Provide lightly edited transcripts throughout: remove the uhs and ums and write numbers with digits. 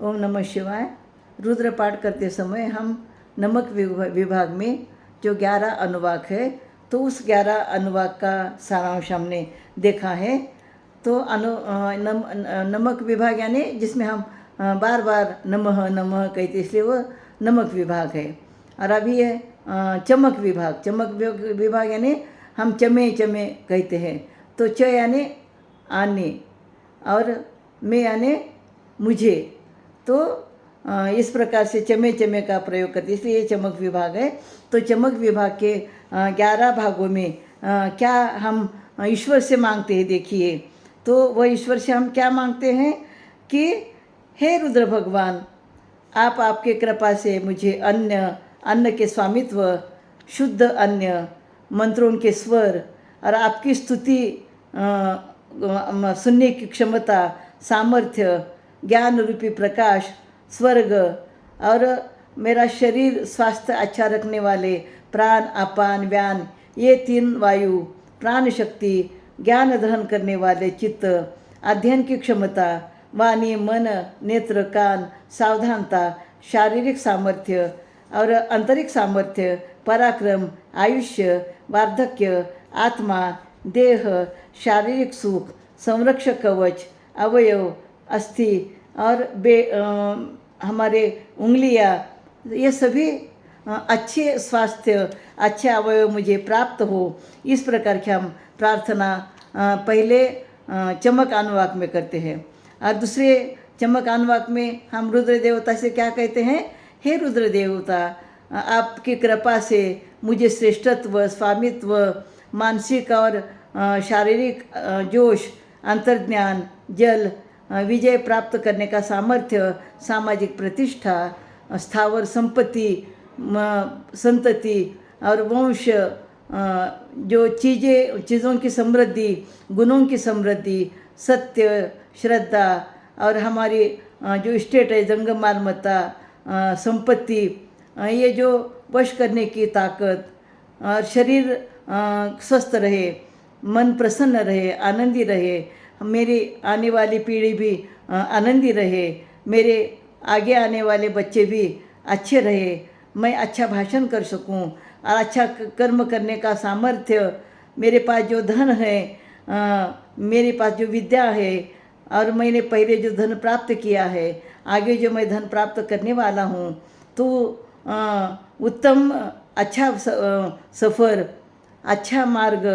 ओम नमः शिवाय। रुद्र पाठ करते समय हम नमक विभाग में जो 11 अनुवाक है, तो उस 11 अनुवाक का सारांश हमने देखा है। तो नमक विभाग यानी जिसमें हम बार बार नमः नमः कहते, इसलिए वो नमक विभाग है। और अभी है चमक विभाग। चमक विभाग यानी हम चमे चमे कहते हैं। तो च यानी आने और मैं यानी मुझे। तो इस प्रकार से चमे चमे का प्रयोग करते, इसलिए ये चमक विभाग है। तो चमक विभाग के 11 भागों में क्या हम ईश्वर से मांगते हैं, देखिए। तो वह ईश्वर से हम क्या मांगते हैं कि हे रुद्र भगवान, आप आपके कृपा से मुझे अन्न के स्वामित्व, शुद्ध अन्न, मंत्रों के स्वर और आपकी स्तुति सुनने की क्षमता, सामर्थ्य, ज्ञान रूपी प्रकाश, स्वर्ग और मेरा शरीर स्वास्थ्य अच्छा रखने वाले प्राण, अपान, व्यान, ये 3 वायु, प्राण शक्ति, ज्ञान ग्रहण करने वाले चित्त, अध्ययन की क्षमता, वाणी, मन, नेत्र, कान, सावधानता, शारीरिक सामर्थ्य और आंतरिक सामर्थ्य, पराक्रम, आयुष्य, वार्धक्य, आत्मा, देह, शारीरिक सुख, संरक्षक कवच, अवयव, अस्थि और हमारे उंगलियां, ये सभी अच्छे स्वास्थ्य, अच्छे अवयव मुझे प्राप्त हो। इस प्रकार की हम प्रार्थना पहले चमक अनुवाक में करते हैं। और दूसरे चमक अनुवाक में हम रुद्र देवता से क्या कहते हैं, हे रुद्र देवता, आपकी कृपा से मुझे श्रेष्ठत्व, स्वामित्व, मानसिक और शारीरिक जोश, अंतर्ज्ञान, जल, विजय प्राप्त करने का सामर्थ्य, सामाजिक प्रतिष्ठा, स्थावर संपत्ति, संतति और वंश, जो चीज़ों की समृद्धि, गुणों की समृद्धि, सत्य, श्रद्धा और हमारी जो स्टेट है, जंगम मालमत्ता, संपत्ति, ये जो वश करने की ताकत, और शरीर स्वस्थ रहे, मन प्रसन्न रहे, आनंदी रहे, मेरी आने वाली पीढ़ी भी आनंदी रहे, मेरे आगे आने वाले बच्चे भी अच्छे रहे, मैं अच्छा भाषण कर सकूं और अच्छा कर्म करने का सामर्थ्य, मेरे पास जो धन है, मेरे पास जो विद्या है और मैंने पहले जो धन प्राप्त किया है, आगे जो मैं धन प्राप्त करने वाला हूँ, तो उत्तम अच्छा सफ़र, अच्छा मार्ग,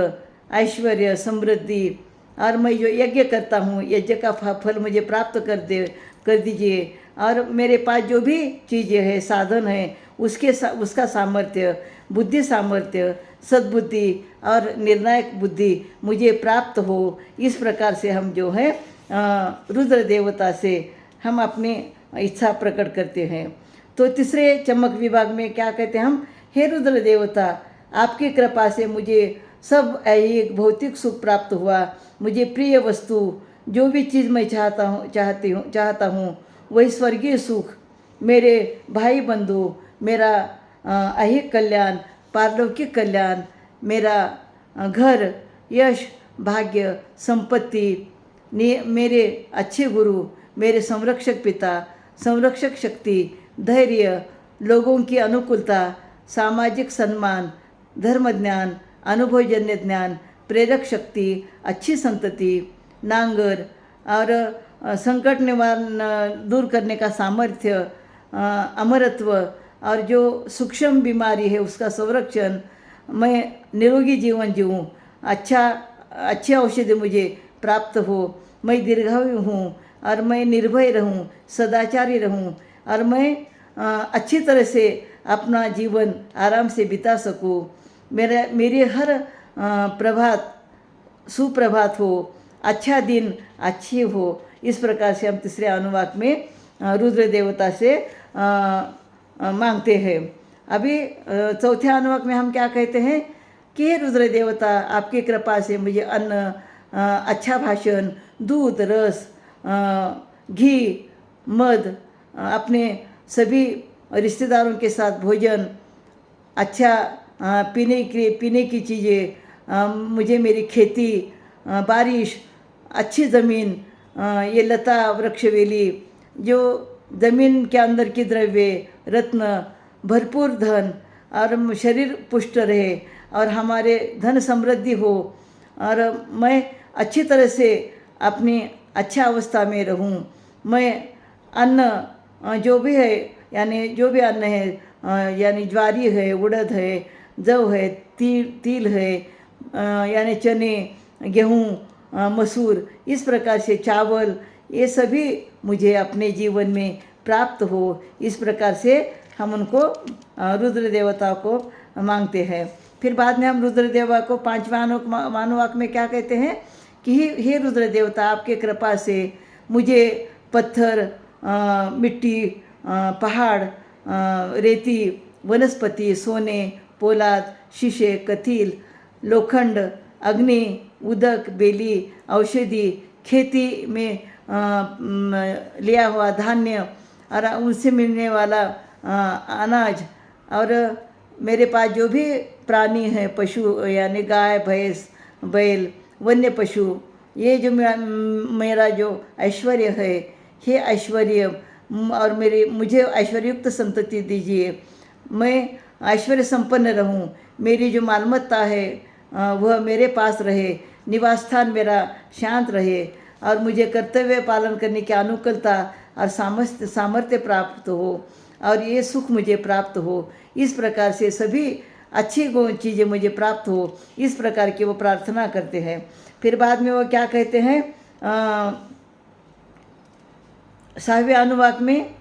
ऐश्वर्य, समृद्धि, और मैं जो यज्ञ करता हूँ, यज्ञ का फल मुझे प्राप्त कर दीजिए। और मेरे पास जो भी चीज़ें हैं, साधन है, उसका सामर्थ्य, बुद्धि सामर्थ्य, सद्बुद्धि और निर्णायक बुद्धि मुझे प्राप्त हो। इस प्रकार से हम जो है रुद्र देवता से हम अपनी इच्छा प्रकट करते हैं। तो तीसरे चमक विभाग में क्या कहते हैं हम, हे रुद्र देवता, आपकी कृपा से मुझे सब ऐहिक भौतिक सुख प्राप्त हुआ। मुझे प्रिय वस्तु, जो भी चीज़ मैं चाहता हूँ वही स्वर्गीय सुख, मेरे भाई बंधु, मेरा ऐहिक कल्याण, पारलौकिक कल्याण, मेरा घर, यश, भाग्य, संपत्ति, मेरे अच्छे गुरु, मेरे संरक्षक पिता, संरक्षक शक्ति, धैर्य, लोगों की अनुकूलता, सामाजिक सम्मान, धर्म ज्ञान, अनुभवजन्य ज्ञान, प्रेरक शक्ति, अच्छी संतति, नांगर और संकट निवारण दूर करने का सामर्थ्य, अमरत्व और जो सूक्ष्म बीमारी है उसका संरक्षण, मैं निरोगी जीवन जीऊँ, अच्छी औषधि मुझे प्राप्त हो, मैं दीर्घायु हूँ और मैं निर्भय रहूँ, सदाचारी रहूँ और मैं अच्छी तरह से अपना जीवन आराम से बिता सकूँ। मेरे हर प्रभात सुप्रभात हो, अच्छा दिन अच्छी हो। इस प्रकार से हम तीसरे अनुवाक में रुद्र देवता से मांगते हैं। अभी चौथे अनुवाक में हम क्या कहते हैं कि हे रुद्र देवता, आपकी कृपा से मुझे अन्न, अच्छा भाषण, दूध, रस, घी, मध, अपने सभी रिश्तेदारों के साथ भोजन, अच्छा पीने की चीज़ें, मुझे मेरी खेती, बारिश, अच्छी ज़मीन, ये लता वृक्षवेली, जो ज़मीन के अंदर की द्रव्य, रत्न, भरपूर धन और शरीर पुष्ट रहे और हमारे धन समृद्धि हो और मैं अच्छी तरह से अपनी अच्छा अवस्था में रहूं। मैं अन्न जो भी है यानी जो भी अन्न है यानी ज्वारी है, उड़द है, जव है, तिल है, यानी चने, गेहूँ, मसूर, इस प्रकार से चावल, ये सभी मुझे अपने जीवन में प्राप्त हो। इस प्रकार से हम उनको रुद्र देवता को मांगते हैं। फिर बाद में हम रुद्र देवा को पांचवा अनुवाक में क्या कहते हैं कि हे रुद्र देवता, आपके कृपा से मुझे पत्थर, मिट्टी, पहाड़, रेती, वनस्पति, सोने, पोलाद, शीशे, कथील, लोखंड, अग्नि, उदक, बेली, औषधि, खेती में लिया हुआ धान्य और उनसे मिलने वाला अनाज और मेरे पास जो भी प्राणी हैं, पशु यानी गाय, भैंस, बैल, वन्य पशु, ये जो मेरा जो ऐश्वर्य है, हे ऐश्वर्य और मुझे ऐश्वर्युक्त संतति दीजिए। मैं ऐश्वर्य संपन्न रहूं। मेरी जो मालमत्ता है वह मेरे पास रहे, निवास स्थान मेरा शांत रहे और मुझे कर्तव्य पालन करने की अनुकूलता और सामर्थ्य प्राप्त हो और ये सुख मुझे प्राप्त हो। इस प्रकार से सभी अच्छी चीज़ें मुझे प्राप्त हो, इस प्रकार की वो प्रार्थना करते हैं। फिर बाद में वो क्या कहते हैं 7वें अनुवाक में,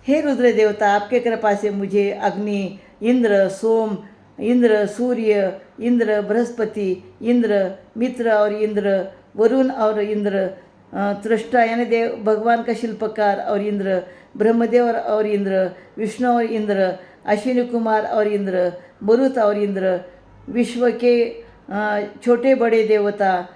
हे रुद्र देवता, आपके कृपा से मुझे अग्नि, इंद्र, सोम, इंद्र, सूर्य, इंद्र, बृहस्पति, इंद्र, मित्र और इंद्र, वरुण और इंद्र, त्रष्टा यानी देव भगवान का शिल्पकार और इंद्र, ब्रह्मदेव और इंद्र, विष्णु और इंद्र, अश्विनी कुमार और इंद्र, मरुत और इंद्र, विश्व के छोटे बड़े देवता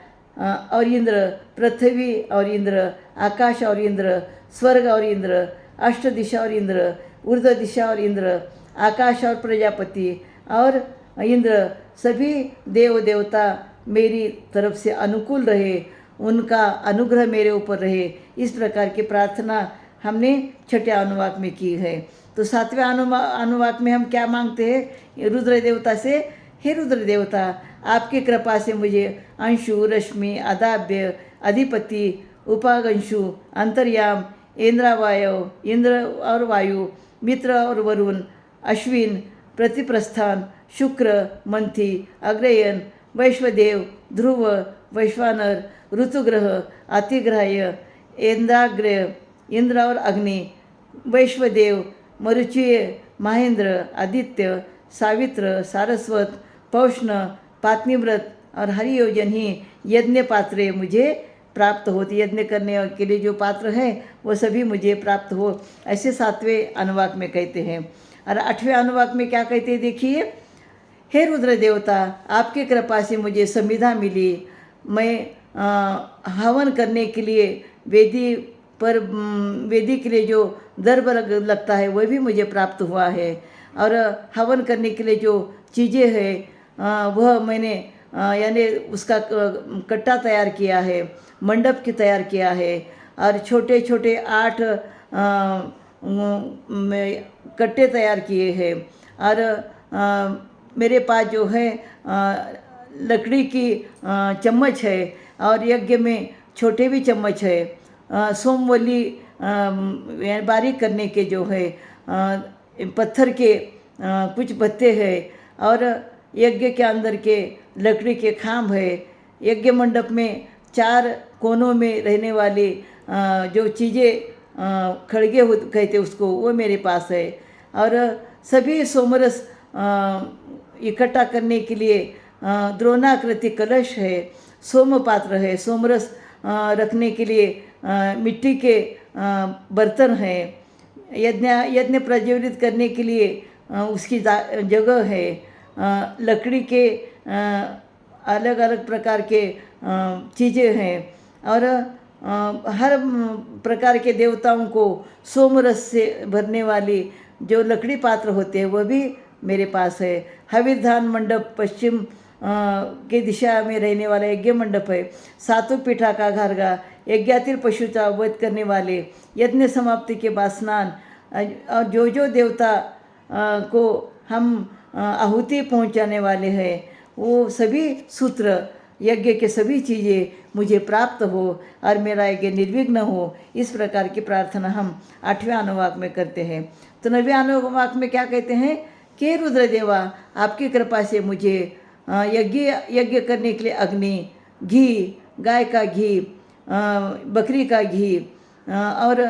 और इंद्र, पृथ्वी और इंद्र, आकाश और इंद्र, स्वर्ग और इंद्र, अष्ट दिशा और इंद्र, ऊर्ध्व दिशा और इंद्र, आकाश और प्रजापति और इंद्र, सभी देव देवता मेरी तरफ से अनुकूल रहे, उनका अनुग्रह मेरे ऊपर रहे। इस प्रकार की प्रार्थना हमने छठे अनुवाक में की है। तो 7वें अनुवाक में हम क्या मांगते हैं रुद्र देवता से, हे रुद्र देवता, आपकी कृपा से मुझे अंशु, रश्मि, अदाभ्य, अधिपति, उपागंशु, अंतर्याम, इंद्रावायु, इंद्र और वायु, मित्र और वरुण, अश्विन, प्रतिप्रस्थान, शुक्र, मंथी, अग्रयन, वैश्वदेव, ध्रुव, वैश्वानर, ऋतुग्रह, अतिग्राह्य, इंद्राग्रह, इंद्र और अग्नि, वैश्वदेव, मरुचीय, महेंद्र, आदित्य, सावित्र, सारस्वत, पौष्ण, पात्निव्रत और हरियोजन ही यज्ञ पात्रे मुझे प्राप्त होती। यज्ञ करने के लिए जो पात्र हैं वो सभी मुझे प्राप्त हो, ऐसे 7वें अनुवाक में कहते हैं। और 8वें अनुवाक में क्या कहते हैं देखिए, हे रुद्र देवता, आपकी कृपा से मुझे संविधा मिली। मैं हवन करने के लिए वेदी के लिए जो दर्भ लगता है वह भी मुझे प्राप्त हुआ है और हवन करने के लिए जो चीज़ें हैं वह मैंने यानी उसका कट्टा तैयार किया है, मंडप की तैयार किया है और छोटे छोटे 8 कट्टे तैयार किए हैं और मेरे पास जो है लकड़ी की चम्मच है और यज्ञ में छोटे भी चम्मच है। सोमवल्ली बारीक करने के जो है पत्थर के कुछ पत्ते हैं और यज्ञ के अंदर के लकड़ी के खांब है। यज्ञ मंडप में 4 कोनों में रहने वाली जो चीज़ें खड़गे कहते उसको, वो मेरे पास है और सभी सोमरस इकट्ठा करने के लिए द्रोणाकृति कलश है, सोम पात्र है, सोमरस रखने के लिए मिट्टी के बर्तन हैं, यज्ञ प्रज्वलित करने के लिए उसकी जगह है, लकड़ी के अलग अलग प्रकार के चीज़ें हैं और हर प्रकार के देवताओं को सोमरस से भरने वाली जो लकड़ी पात्र होते हैं वह भी मेरे पास है। हविर्धान मंडप पश्चिम के दिशा में रहने वाला यज्ञ मंडप है। 7 पीठा का घारगा यज्ञातील पशुचा वध करने वाले, यज्ञ समाप्ति के बाद स्नान, और जो देवता को हम आहुति पहुंचाने वाले हैं, वो सभी सूत्र, यज्ञ के सभी चीज़ें मुझे प्राप्त हो और मेरा यज्ञ निर्विघ्न हो। इस प्रकार की प्रार्थना हम 8वें अनुवाक में करते हैं। तो 9वें अनुवाक में क्या कहते हैं कि रुद्रदेवा, आपकी कृपा से मुझे यज्ञ करने के लिए अग्नि, घी, गाय का घी, बकरी का घी, और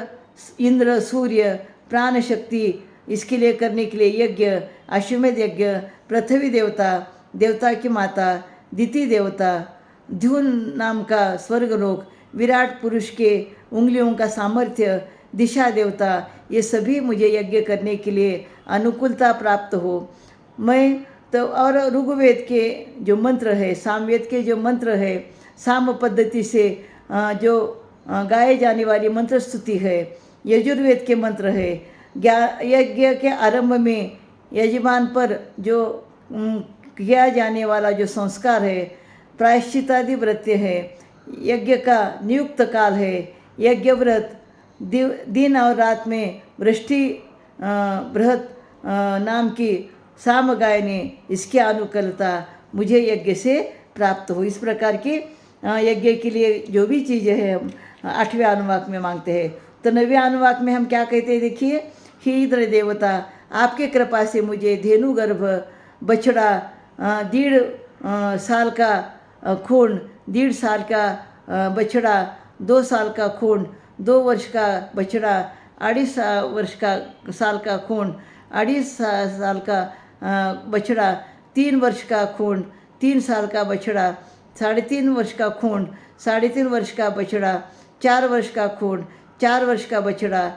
इंद्र, सूर्य, प्राण शक्ति, इसके लिए करने के लिए यज्ञ, अश्वमेध यज्ञ, पृथ्वी देवता, देवता की माता, दिति देवता, ध्युन नाम का स्वर्गलोक, विराट पुरुष के उंगलियों का सामर्थ्य, दिशा देवता, ये सभी मुझे यज्ञ करने के लिए अनुकूलता प्राप्त हो। मैं तो और ऋग्वेद के जो मंत्र है, सामवेद के जो मंत्र है, साम पद्धति से जो गाए जाने वाली मंत्र स्तुति है, यजुर्वेद के मंत्र है, यज्ञ के आरंभ में यजमान पर जो किया जाने वाला जो संस्कार है, प्रायश्चितादि व्रत्य है, यज्ञ का नियुक्त काल है, यज्ञ व्रत, दिन और रात में वृष्टि बृहत नाम की साम गायने, इसकी अनुकूलता मुझे यज्ञ से प्राप्त हो। इस प्रकार की यज्ञ के लिए जो भी चीज़ें हैं हम 8वें अनुवाक में मांगते हैं। तो 9वें अनुवाक में हम क्या कहते हैं, देखिए, हे इंद्र देवता, आपके कृपा से मुझे धेनु गर्भ बछड़ा, 1.5 साल का खून, 1.5 साल का बछड़ा, 2 साल का खून, 2 वर्ष का बछड़ा, 2.5 वर्ष का साल का खून, 2.5 साल का बछड़ा, 3 वर्ष का खून, 3 साल का बछड़ा, 3.5 वर्ष का खून, 3.5 वर्ष का बछड़ा, 4 वर्ष का खून, 4 वर्ष का बछड़ा,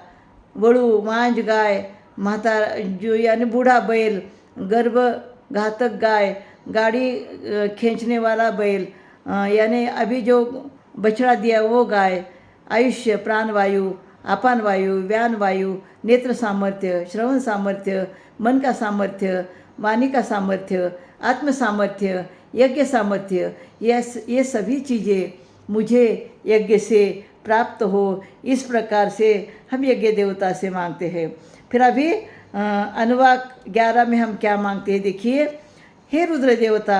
वड़ू, मांझ गाय, माता जो यानी बूढ़ा बैल, गर्भ घातक गाय, गाड़ी खींचने वाला बैल, यानी अभी जो बछड़ा दिया वो गाय, आयुष्य, प्राणवायु, अपान वायु, व्यान वायु, नेत्र सामर्थ्य, श्रवण सामर्थ्य, मन का सामर्थ्य, वाणी का सामर्थ्य, आत्म सामर्थ्य, यज्ञ सामर्थ्य, ये सभी चीज़ें मुझे यज्ञ से प्राप्त हो। इस प्रकार से हम यज्ञ देवता से मांगते हैं। फिर अभी अनुवाक 11 में हम क्या मांगते हैं, देखिए, हे रुद्र देवता,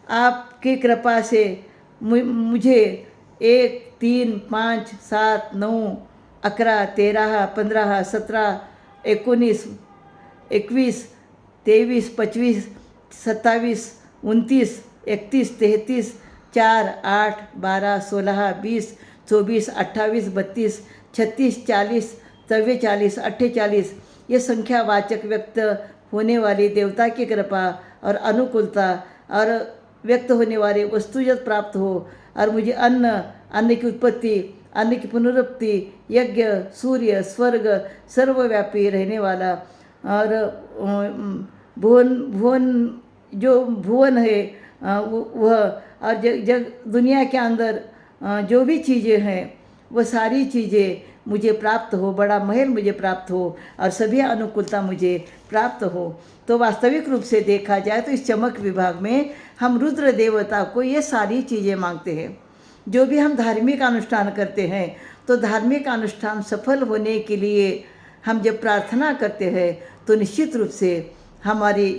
आपकी कृपा से मुझे 1, 3, 5, 7, 9, 11, 13, 15, 17, 19, 21, 23, 25, 27, 29, 31, 33, 4, 8, 12, 16, 20, 24, 28, 32, 36, 40, 44, 48, ये संख्यावाचक व्यक्त होने वाली देवता की कृपा और अनुकूलता और व्यक्त होने वाली वस्तुजत प्राप्त हो, और मुझे अन्न की उत्पत्ति, अन्न की पुनरुक्ति, यज्ञ, सूर्य, स्वर्ग, सर्वव्यापी रहने वाला, और भुवन जो भुवन है वह, और जग दुनिया के अंदर जो भी चीज़ें हैं वो सारी चीज़ें मुझे प्राप्त हो, बड़ा महल मुझे प्राप्त हो, और सभी अनुकूलता मुझे प्राप्त हो। तो वास्तविक रूप से देखा जाए तो इस चमक विभाग में हम रुद्र देवता को ये सारी चीज़ें मांगते हैं। जो भी हम धार्मिक अनुष्ठान करते हैं, तो धार्मिक अनुष्ठान सफल होने के लिए हम जब प्रार्थना करते हैं तो निश्चित रूप से हमारी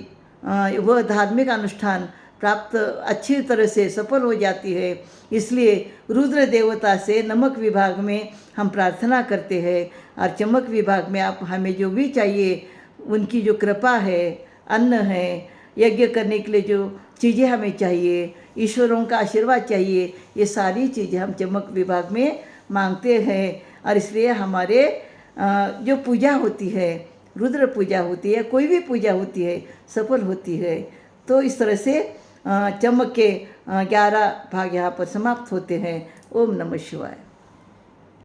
वह धार्मिक अनुष्ठान प्राप्त अच्छी तरह से सफल हो जाती है। इसलिए रुद्र देवता से नमक विभाग में हम प्रार्थना करते हैं, और चमक विभाग में आप हमें जो भी चाहिए, उनकी जो कृपा है, अन्न है, यज्ञ करने के लिए जो चीज़ें हमें चाहिए, ईश्वरों का आशीर्वाद चाहिए, ये सारी चीज़ें हम चमक विभाग में मांगते हैं। और इसलिए हमारे जो पूजा होती है, रुद्र पूजा होती है, कोई भी पूजा होती है, सफल होती है। तो इस तरह से चमक के 11 भाग यहाँ पर समाप्त होते हैं। ओम नमः शिवाय।